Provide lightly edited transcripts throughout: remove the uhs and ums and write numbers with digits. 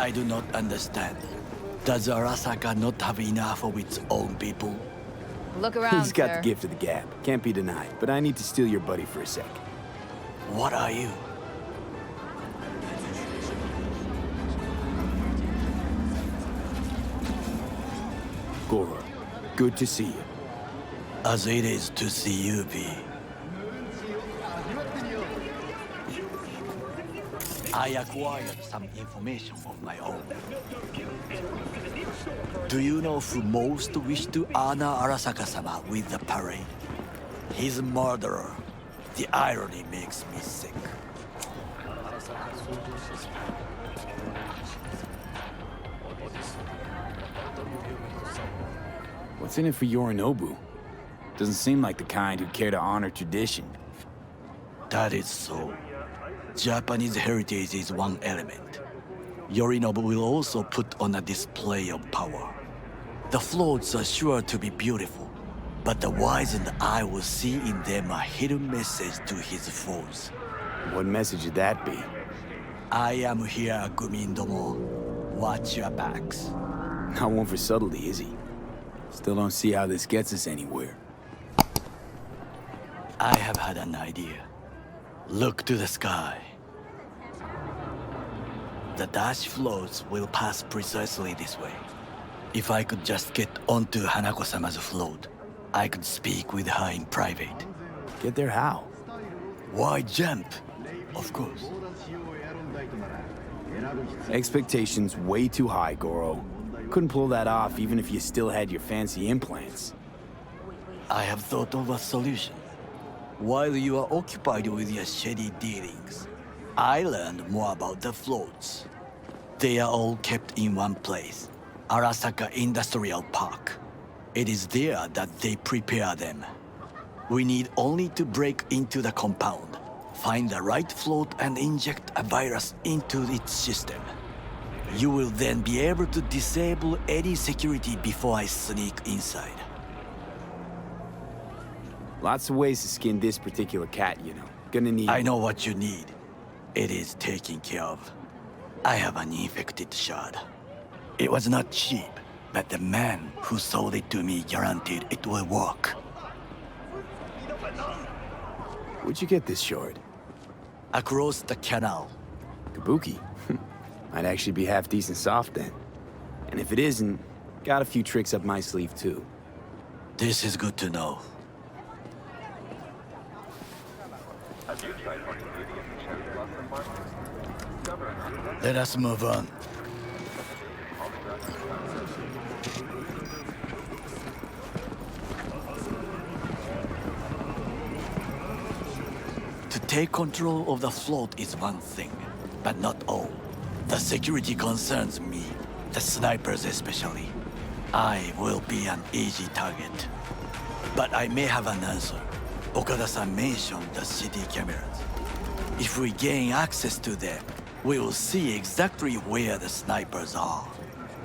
I do not understand. Does Arasaka not have enough of its own people? Look around, He's got sir. the gift of the gab. Can't be denied. But I need to steal your buddy for a sec. What are you? Goro, good to see you. As it is to see you, V. I acquired some information of my own. Do you know who most wished to honor Arasaka-sama with the parade? His murderer. The irony makes me sick. What's in it for Yorinobu? Doesn't seem like the kind who care to honor tradition. That is so. Japanese heritage is one element. Yorinobu will also put on a display of power. The floats are sure to be beautiful, but the wizened eye will see in them a hidden message to his foes. What message would that be? I am here, Gumindomo. Watch your backs. Not one for subtlety, is he? Still don't see how this gets us anywhere. I have had an idea. Look to the sky. The dash floats will pass precisely this way. If I could just get onto Hanako-sama's float, I could speak with her in private. Get there how? Why jump? Of course. Expectations way too high, Goro. Couldn't pull that off even if you still had your fancy implants. I have thought of a solution. While you are occupied with your shady dealings, I learned more about the floats. They are all kept in one place, Arasaka Industrial Park. It is there that they prepare them. We need only to break into the compound, find the right float and inject a virus into its system. You will then be able to disable any security before I sneak inside. Lots of ways to skin this particular cat, you know. Gonna need... I know what you need. It is taken care of. I have an infected shard. It was not cheap, but the man who sold it to me guaranteed it will work. Where'd you get this shard? Across the canal. Kabuki? Might actually be half decent soft then. And if it isn't, got a few tricks up my sleeve too. This is good to know. Let us move on. To take control of the float is one thing, but not all. The security concerns me, the snipers especially. I will be an easy target. But I may have an answer. Okada-san mentioned the city cameras. If we gain access to them, we will see exactly where the snipers are.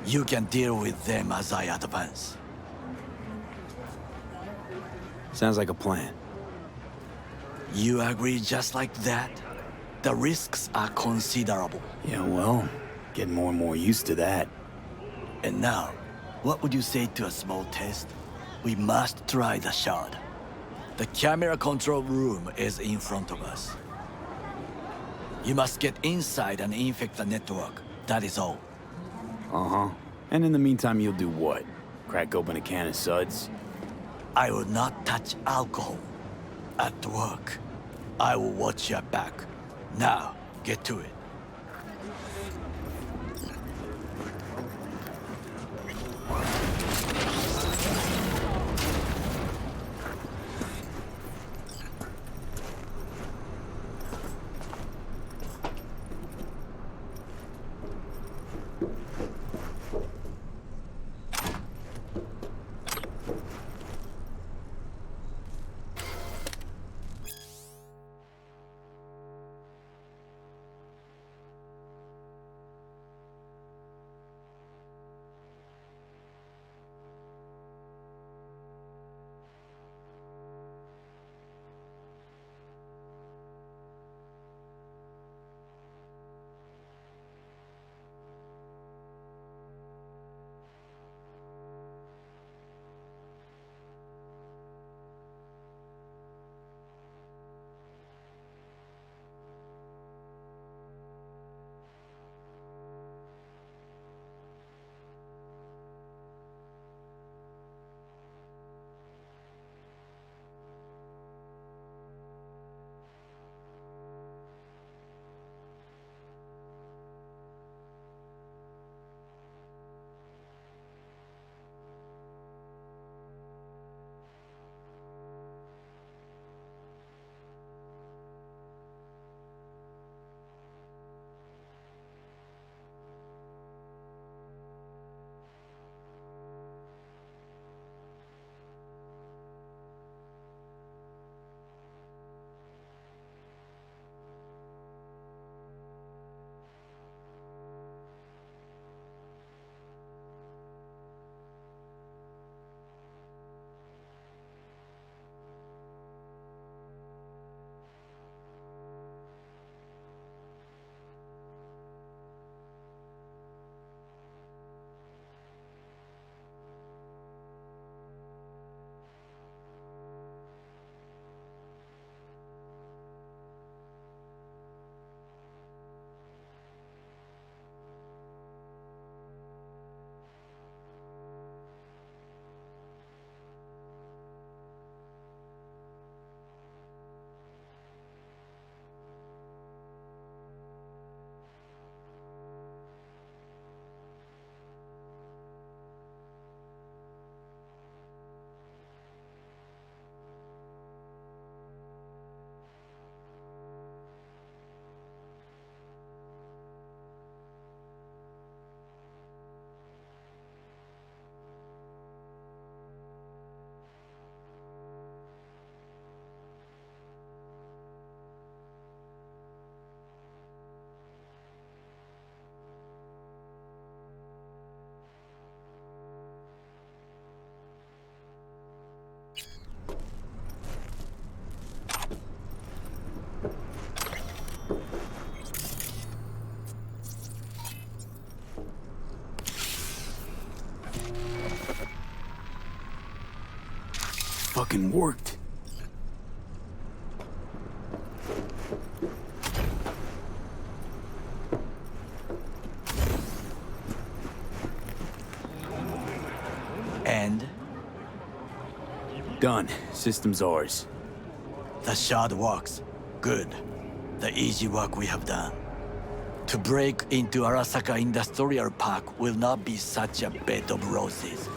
You can deal with them as I advance. Sounds like a plan. You agree just like that? The risks are considerable. Yeah, well, getting more and more used to that. And now, what would you say to a small test? We must try the shard. The camera control room is in front of us. You must get inside and infect the network. That is all. Uh-huh. And in the meantime, you'll do what? Crack open a can of suds? I will not touch alcohol. At work, I will watch your back. Now, get to it. fucking worked. And Done. System's ours. the shard works. Good. The easy work we have done. To break into Arasaka Industrial Park will not be such a bed of roses.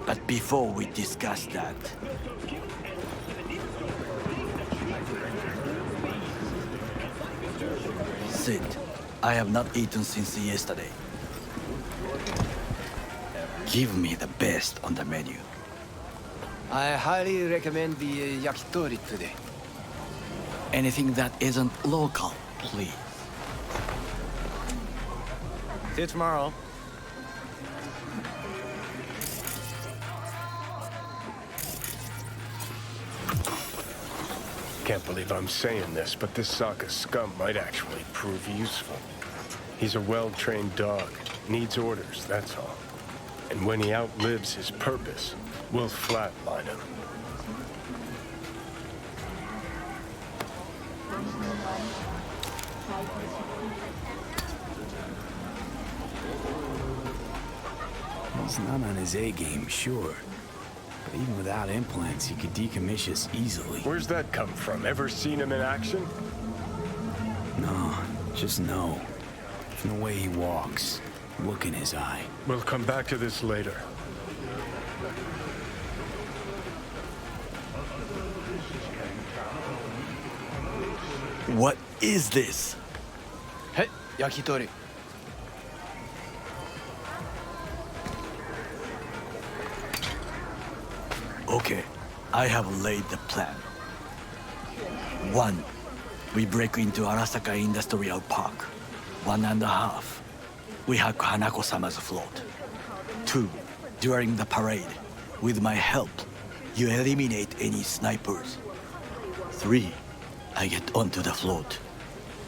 But before we discuss that, sit. I have not eaten since yesterday. Give me the best on the menu. I highly recommend the yakitori today. Anything that isn't local, please. See you tomorrow. Can't believe I'm saying this, but this Sokka scum might actually prove useful. He's a well-trained dog, needs orders, that's all. And when he outlives his purpose, we'll flatline him. He's not on his A game, sure. But even without implants, he could decommission us easily. Where's that come from? Ever seen him in action? No, just no. From the way he walks, look in his eye. We'll come back to this later. What is this? Hey, yakitori. Okay, I have laid the plan. 1. We break into Arasaka Industrial Park. 1.5. We hack Hanako-sama's float. 2. During the parade, with my help, you eliminate any snipers. 3. I get onto the float.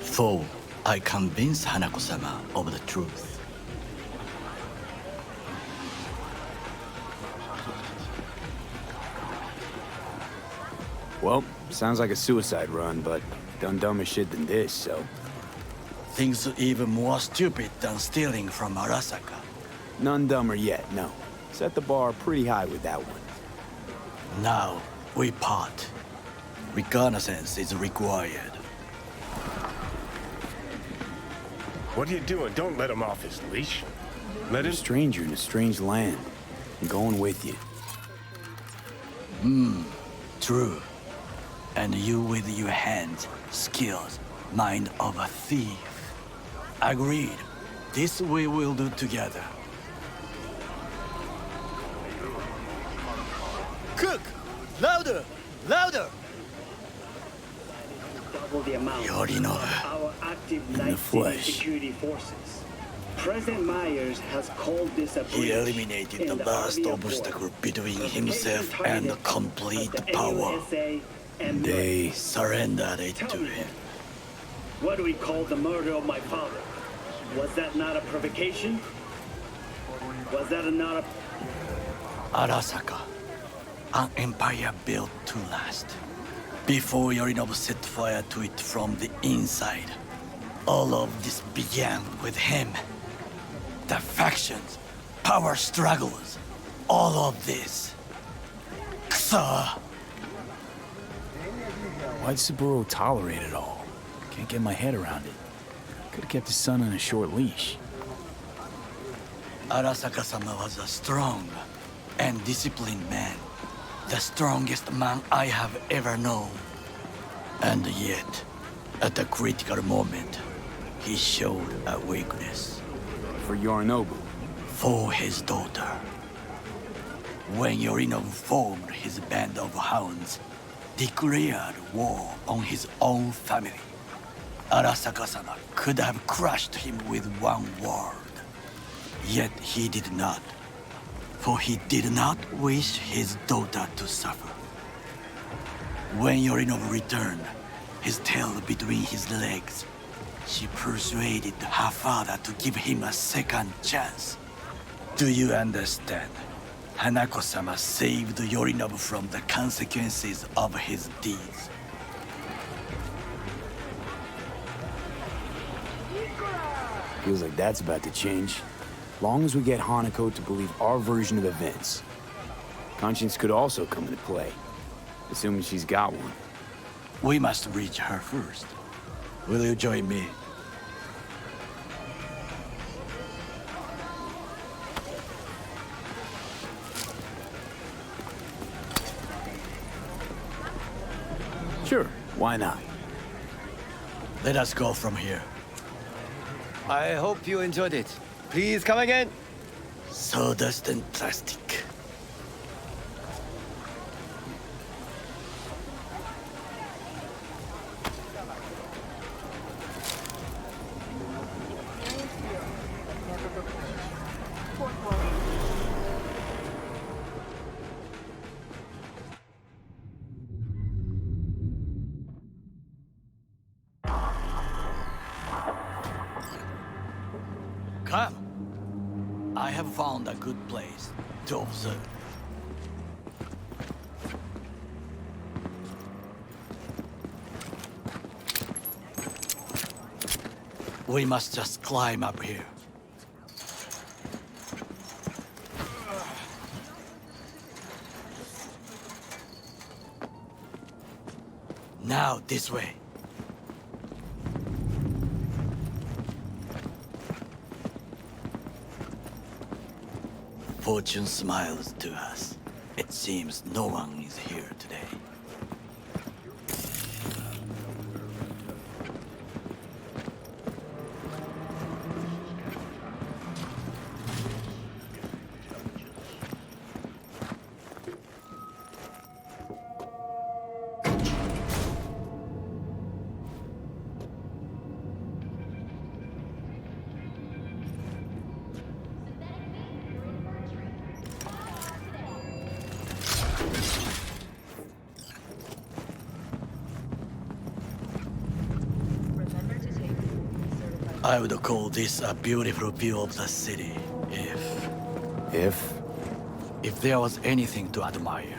4. I convince Hanako-sama of the truth. Well, sounds like a suicide run, but done dumber shit than this, so... Things even more stupid than stealing from Arasaka. None dumber yet, no. Set the bar pretty high with that one. Now, we part. Reconnaissance is required. What are you doing? Don't let him off his leash. Let him... A stranger in a strange land. I'm going with you. True. And you with your hands, skills, mind of a thief. Agreed. This we will do together. Cook! Louder! Louder! Double the amount Yorinobu. of our active In the night city flesh. security forces. President Myers has called this a breach He eliminated in the last army of obstacle war. between Provocation himself targeted and complete at the power. AUSA and They... Surrendered it Tell to me, him. what do we call the murder of my father? Was that not a provocation? Was that not a... Arasaka, an empire built to last. Before Yorinobu set fire to it from the inside, all of this began with him. The factions, power struggles, all of this. Kusa! Why'd Saburo tolerate it all? Can't get my head around it. Could've kept his son on a short leash. Arasaka-sama was a strong and disciplined man. The strongest man I have ever known. And yet, at a critical moment, he showed a weakness. For Yorinobu. For his daughter. When Yorinobu formed his band of hounds, declared war on his own family, Arasaka-sama could have crushed him with one word. Yet he did not, for he did not wish his daughter to suffer. When Yorinobu returned, his tail between his legs, she persuaded her father to give him a second chance. Do you understand Hanako-sama saved Yorinobu from the consequences of his deeds. Feels like that's about to change. Long as we get Hanako to believe our version of events. Conscience could also come into play, assuming she's got one. We must reach her first. Will you join me? Sure, why not? Let us go from here. I hope you enjoyed it. Please come again. Sawdust and plastic. Come. I have found a good place to observe. We must just climb up here. Now, this way. Fortune smiles to us. It seems no one is here today. I would call this a beautiful view of the city, if there was anything to admire.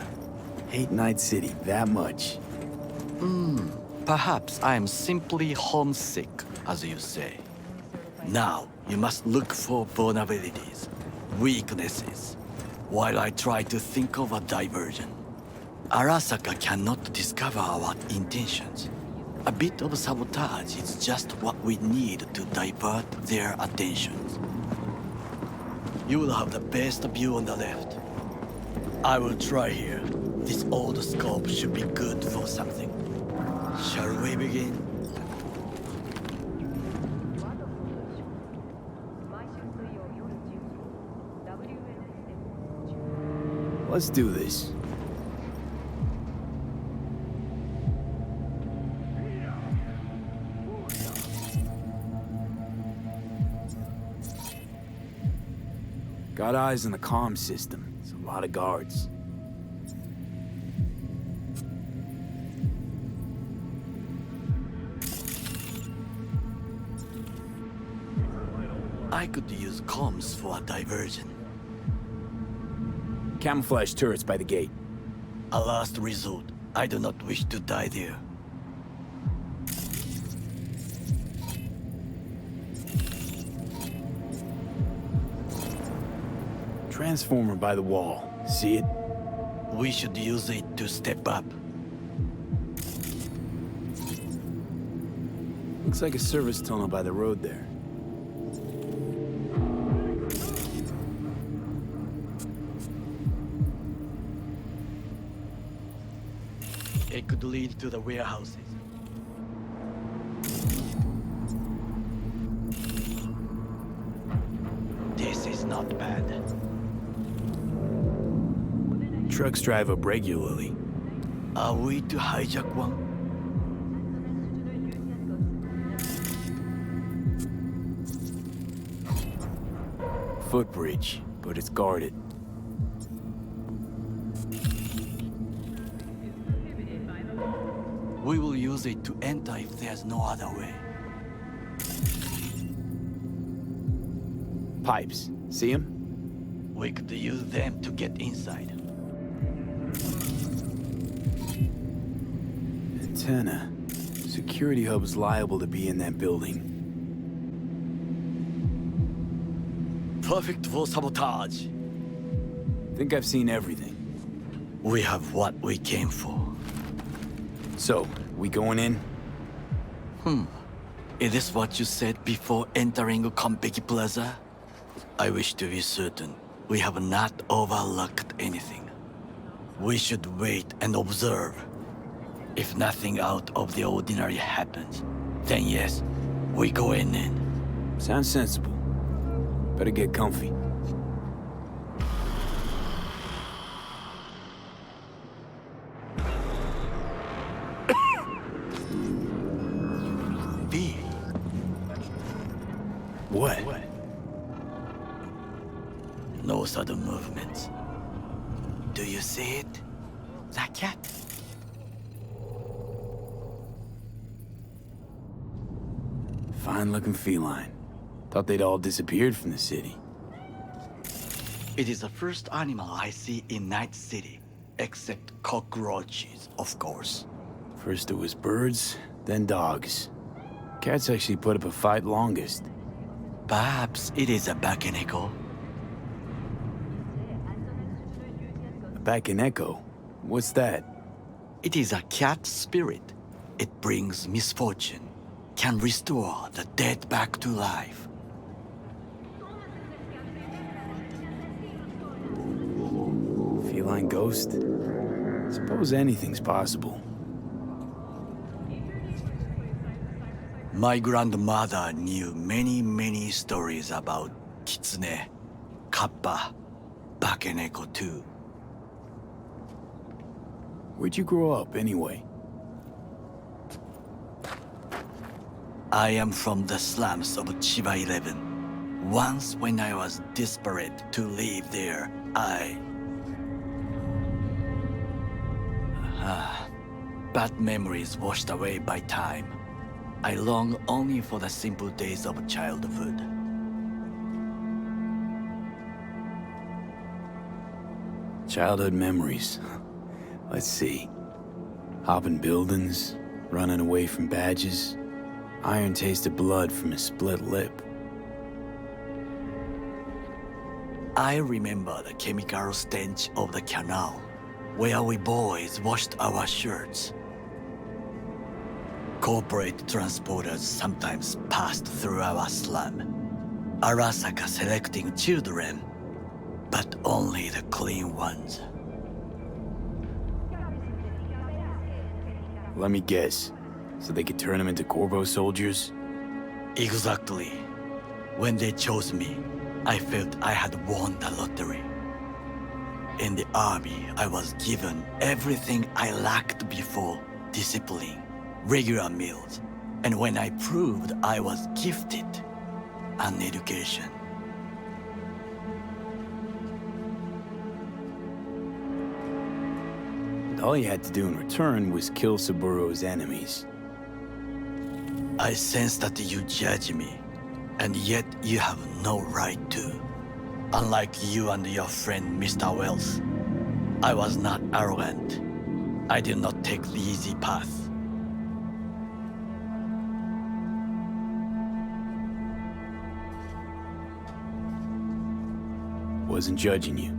Hate Night City that much. Perhaps I am simply homesick, as you say. Now, you must look for vulnerabilities, weaknesses, while I try to think of a diversion. Arasaka cannot discover our intentions. A bit of sabotage is just what we need to divert their attentions. You will have the best view on the left. I will try here. This old scope should be good for something. Shall we begin? Let's do this. Got eyes on the comm system. It's a lot of guards. I could use comms for a diversion. Camouflage turrets by the gate. A last resort. I do not wish to die there. Transformer by the wall. See it? We should use it to step up. Looks like a service tunnel by the road there. It could lead to the warehouses. This is not bad. Trucks drive up regularly. Are we to hijack one? Footbridge, but it's guarded. We will use it to enter if there's no other way. Pipes. See them? We could use them to get inside. Antenna. Security hub's liable to be in that building. Perfect for sabotage. Think I've seen everything. We have what we came for. So, we going in? Is this what you said before entering Konpeki Plaza? I wish to be certain we have not overlooked anything. We should wait and observe. If nothing out of the ordinary happens, then yes, we go in. Sounds sensible. Better get comfy. B. What? No sudden movements. Do you see it? That cat? Fine-looking feline. Thought they'd all disappeared from the city. It is the first animal I see in Night City, except cockroaches, of course. First it was birds, then dogs. Cats actually put up a fight longest. Perhaps it is a Bakeneko. A Bakeneko? What's that? It is a cat spirit. It brings misfortune, can restore the dead back to life. Feline ghost? Suppose anything's possible. My grandmother knew many stories about Kitsune, Kappa, Bakeneko too. Where'd you grow up, anyway? I am from the slums of Chiba 11. Once when I was desperate to live there, bad memories washed away by time. I long only for the simple days of childhood. Childhood memories. Let's see. Hopping buildings, running away from badges, iron taste of blood from a split lip. I remember the chemical stench of the canal, where we boys washed our shirts. Corporate transporters sometimes passed through our slum. Arasaka selecting children, but only the clean ones. Let me guess. So they could turn them into Corvo soldiers? Exactly. When they chose me, I felt I had won the lottery. In the army, I was given everything I lacked before: discipline, regular meals, and when I proved I was gifted, an education. And all you had to do in return was kill Saburo's enemies. I sense that you judge me, and yet you have no right to. Unlike you and your friend Mr. Wells, I was not arrogant. I did not take the easy path. Wasn't judging you.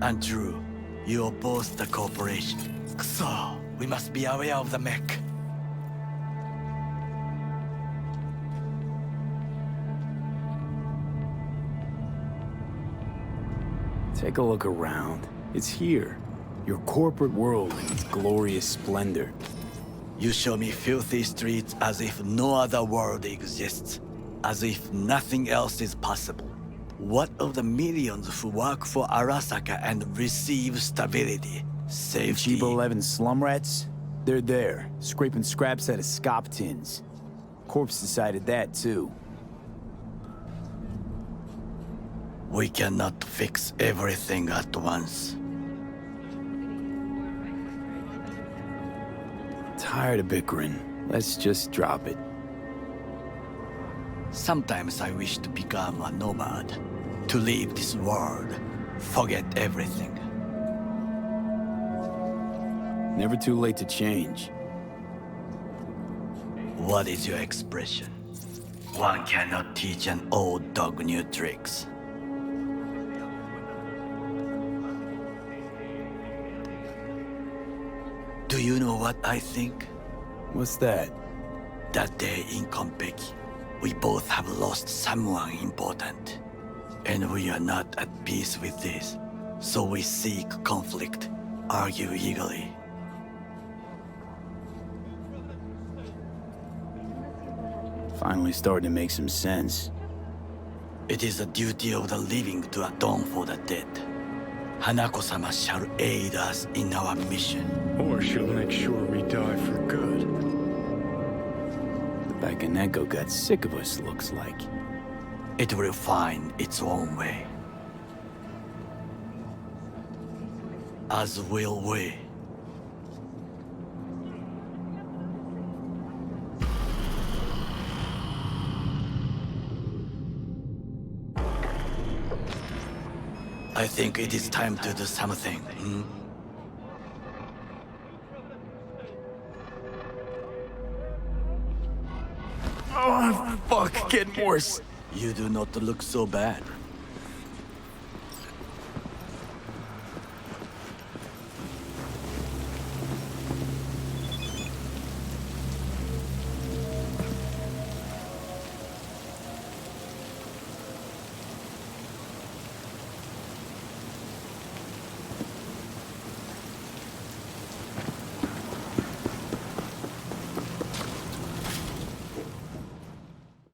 Untrue. You oppose the corporation. So, we must be aware of the mech. Take a look around. It's here. Your corporate world in its glorious splendor. You show me filthy streets as if no other world exists, as if nothing else is possible. What of the millions who work for Arasaka and receive stability, safety? Chiba 11 slum rats? They're there, scraping scraps out of scop tins. Corpse decided that, too. We cannot fix everything at once. Tired of bickering. Let's just drop it. Sometimes I wish to become a nomad. To leave this world, forget everything. Never too late to change. What is your expression? One cannot teach an old dog new tricks. Do you know what I think? What's that? That day in Konpeki, we both have lost someone important. And we are not at peace with this. So we seek conflict, argue eagerly. Finally starting to make some sense. It is the duty of the living to atone for the dead. Hanako-sama shall aid us in our mission. Or she'll make sure we die for good. The Bakaneko got sick of us, looks like. It will find its own way. As will we. I think it is time to do something. Oh, fuck, getting worse. You do not look so bad.